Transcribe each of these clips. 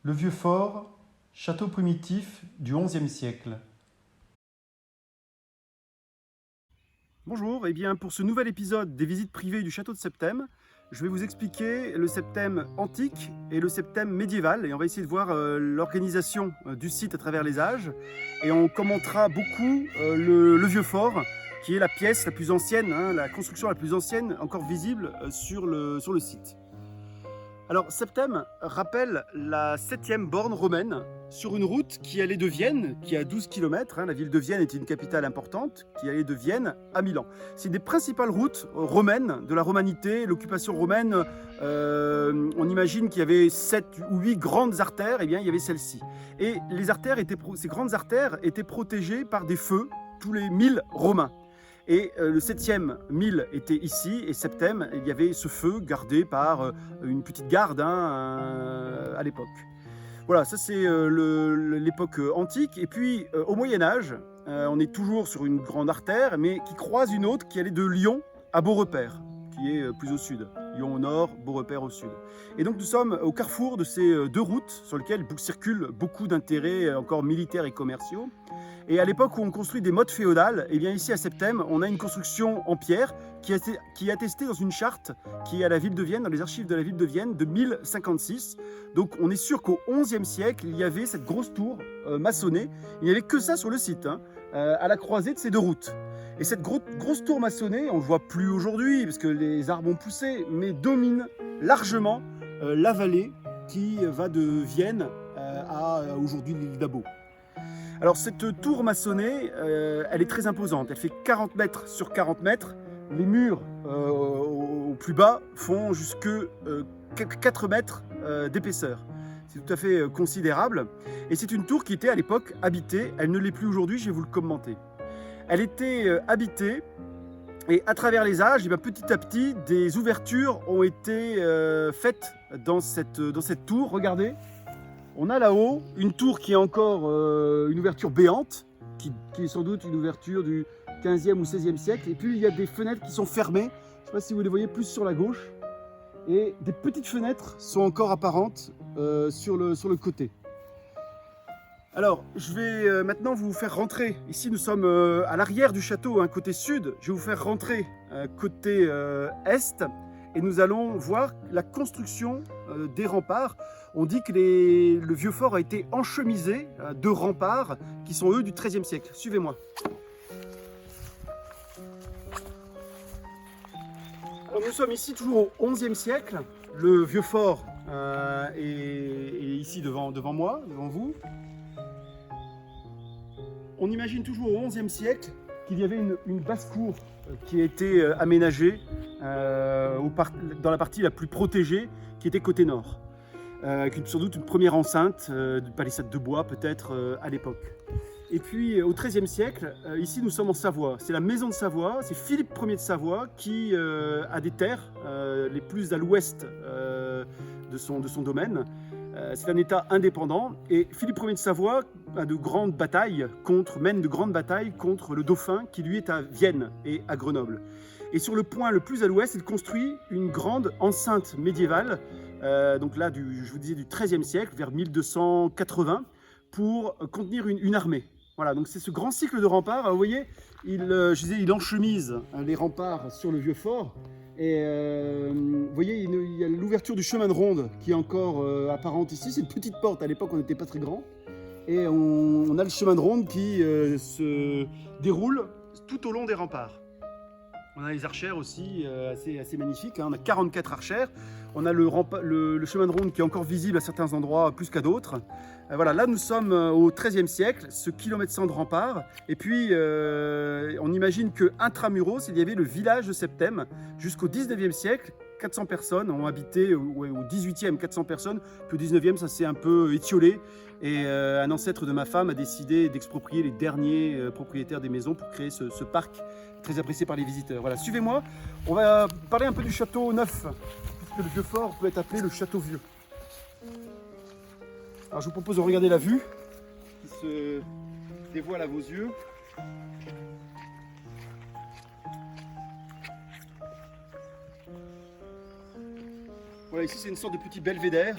Le Vieux Fort, château primitif du XIe siècle. Bonjour, et bien pour ce nouvel épisode des visites privées du château de Septème, je vais vous expliquer le Septème antique et le Septème médiéval, et on va essayer de voir l'organisation du site à travers les âges, et on commentera beaucoup le Vieux Fort, qui est la pièce la plus ancienne, la construction la plus ancienne encore visible sur le site. Alors, Septème rappelle la 7e borne romaine sur une route qui allait de Vienne, qui a 12 km. La ville de Vienne était une capitale importante, qui allait de Vienne à Milan. C'est une des principales routes romaines de la romanité, l'occupation romaine. On imagine qu'il y avait 7 ou 8 grandes artères, et bien il y avait celle-ci. Et ces grandes artères étaient protégées par des feux tous les 1000 romains. Et le 7e mille était ici, et Septème, il y avait ce feu gardé par une petite garde à l'époque. Voilà, ça c'est l'époque antique. Et puis au Moyen-Âge, on est toujours sur une grande artère, mais qui croise une autre qui allait de Lyon à Beaurepaire, qui est plus au sud. Lyon au nord, Beaurepaire au sud. Et donc nous sommes au carrefour de ces deux routes sur lesquelles circulent beaucoup d'intérêts encore militaires et commerciaux. Et à l'époque où on construit des mottes féodales, et bien ici à Septème, on a une construction en pierre qui est attestée dans une charte qui est à la ville de Vienne, dans les archives de la ville de Vienne de 1056. Donc on est sûr qu'au XIe siècle, il y avait cette grosse tour maçonnée. Il n'y avait que ça sur le site, à la croisée de ces deux routes. Et cette grosse tour maçonnée, on ne le voit plus aujourd'hui parce que les arbres ont poussé, mais domine largement la vallée qui va de Vienne à aujourd'hui l'île d'Abo. Alors cette tour maçonnée, elle est très imposante. Elle fait 40 mètres sur 40 mètres. Les murs au plus bas font jusque 4 mètres d'épaisseur. C'est tout à fait considérable. Et c'est une tour qui était à l'époque habitée. Elle ne l'est plus aujourd'hui, je vais vous le commenter. Elle était habitée et à travers les âges, petit à petit, des ouvertures ont été faites dans cette tour. Regardez. On a là-haut une tour qui est encore une ouverture béante, qui est sans doute une ouverture du 15e ou 16e siècle. Et puis il y a des fenêtres qui sont fermées, je ne sais pas si vous les voyez plus sur la gauche. Et des petites fenêtres sont encore apparentes sur le côté. Alors, je vais maintenant vous faire rentrer. Ici, nous sommes à l'arrière du château, côté sud. Je vais vous faire rentrer côté est. Et nous allons voir la construction des remparts. On dit que le vieux fort a été enchemisé de remparts qui sont eux du XIIIe siècle. Suivez-moi. Alors, nous sommes ici toujours au XIe siècle. Le vieux fort est ici devant moi, devant vous. On imagine toujours au XIe siècle qu'il y avait une basse-cour qui a été aménagée dans la partie la plus protégée, qui était côté nord, avec sans doute une première enceinte de palissade de bois peut-être à l'époque. Et puis au XIIIe siècle, ici nous sommes en Savoie, c'est la maison de Savoie, c'est Philippe Ier de Savoie qui a des terres les plus à l'ouest de son domaine. C'est un État indépendant et Philippe Ier de Savoie mène de grandes batailles contre le dauphin qui lui est à Vienne et à Grenoble. Et sur le point le plus à l'ouest, il construit une grande enceinte médiévale, donc là, je vous disais du XIIIe siècle, vers 1280, pour contenir une armée. Voilà, donc c'est ce grand cycle de remparts. Vous voyez, il enchemise les remparts sur le vieux fort. Et vous voyez, il y a l'ouverture du chemin de ronde qui est encore apparente ici. C'est une petite porte, à l'époque on n'était pas très grand. Et on a le chemin de ronde qui se déroule tout au long des remparts. On a les archères aussi, assez magnifiques. On a 44 archères. On a le chemin de ronde qui est encore visible à certains endroits plus qu'à d'autres. Voilà, là nous sommes au XIIIe siècle, ce kilomètre 100 de rempart. Et puis on imagine qu'intramuros, il y avait le village de Septème. Jusqu'au XIXe siècle, 400 personnes ont habité, au XVIIIe 400 personnes. Puis au XIXe, ça s'est un peu étiolé. Et un ancêtre de ma femme a décidé d'exproprier les derniers propriétaires des maisons pour créer ce parc très apprécié par les visiteurs. Voilà, suivez-moi. On va parler un peu du château neuf parce que le vieux fort peut être appelé le château vieux. Alors je vous propose de regarder la vue qui se dévoile à vos yeux. Voilà, ici c'est une sorte de petit belvédère.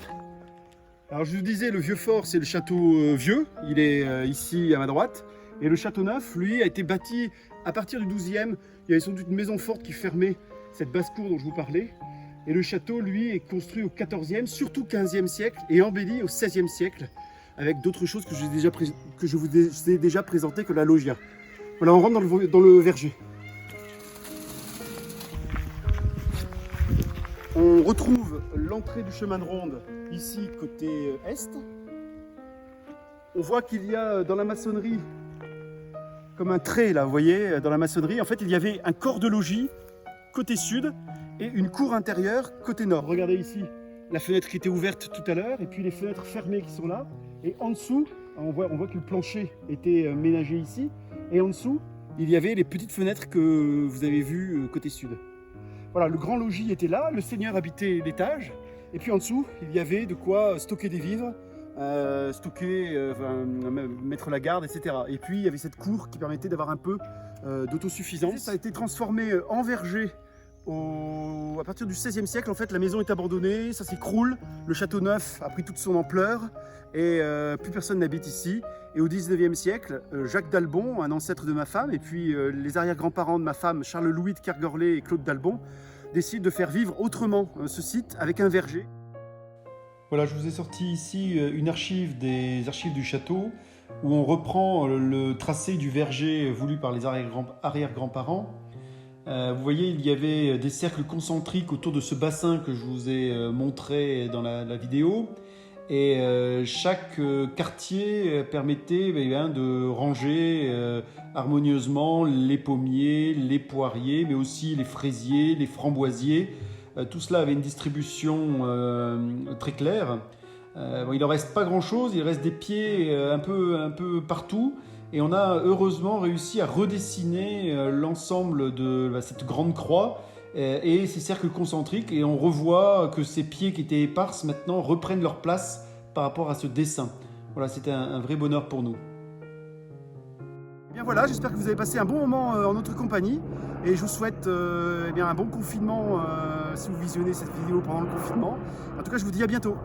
Alors je vous disais, le vieux fort c'est le château vieux, il est ici à ma droite. Et le château neuf, lui, a été bâti à partir du 12e. Il y avait sans doute une maison forte qui fermait cette basse-cour dont je vous parlais. Et le château, lui, est construit au 14e, surtout 15e siècle, et embelli au 16e siècle, avec d'autres choses que je vous ai déjà présentées que la loggia. Voilà, on rentre dans le verger. On retrouve l'entrée du chemin de ronde, ici, côté est. On voit qu'il y a dans la maçonnerie, comme un trait là, vous voyez, dans la maçonnerie, en fait il y avait un corps de logis côté sud et une cour intérieure côté nord. Regardez ici la fenêtre qui était ouverte tout à l'heure et puis les fenêtres fermées qui sont là. Et en dessous, on voit que le plancher était ménagé ici. Et en dessous, il y avait les petites fenêtres que vous avez vues côté sud. Voilà, le grand logis était là, le seigneur habitait l'étage. Et puis en dessous, il y avait de quoi stocker des vivres. Mettre la garde, etc. Et puis il y avait cette cour qui permettait d'avoir un peu d'autosuffisance. Ça a été transformé en verger à partir du XVIe siècle. En fait, la maison est abandonnée, ça s'écroule, le château neuf a pris toute son ampleur et plus personne n'habite ici. Et au XIXe siècle, Jacques d'Albon, un ancêtre de ma femme, et puis les arrière-grands-parents de ma femme, Charles-Louis de Kergorlay et Claude d'Albon, décident de faire vivre autrement ce site avec un verger. Voilà, je vous ai sorti ici une archive des archives du château où on reprend le tracé du verger voulu par les arrière-grands-parents. Vous voyez, il y avait des cercles concentriques autour de ce bassin que je vous ai montré dans la vidéo. Et chaque quartier permettait de ranger harmonieusement les pommiers, les poiriers, mais aussi les fraisiers, les framboisiers. Tout cela avait une distribution très claire. Il n'en reste pas grand-chose, il reste des pieds un peu partout. Et on a heureusement réussi à redessiner l'ensemble de cette grande croix et ces cercles concentriques. Et on revoit que ces pieds qui étaient éparses maintenant reprennent leur place par rapport à ce dessin. Voilà, c'était un vrai bonheur pour nous. Et bien voilà, j'espère que vous avez passé un bon moment en notre compagnie. Et je vous souhaite un bon confinement si vous visionnez cette vidéo pendant le confinement. En tout cas, je vous dis à bientôt.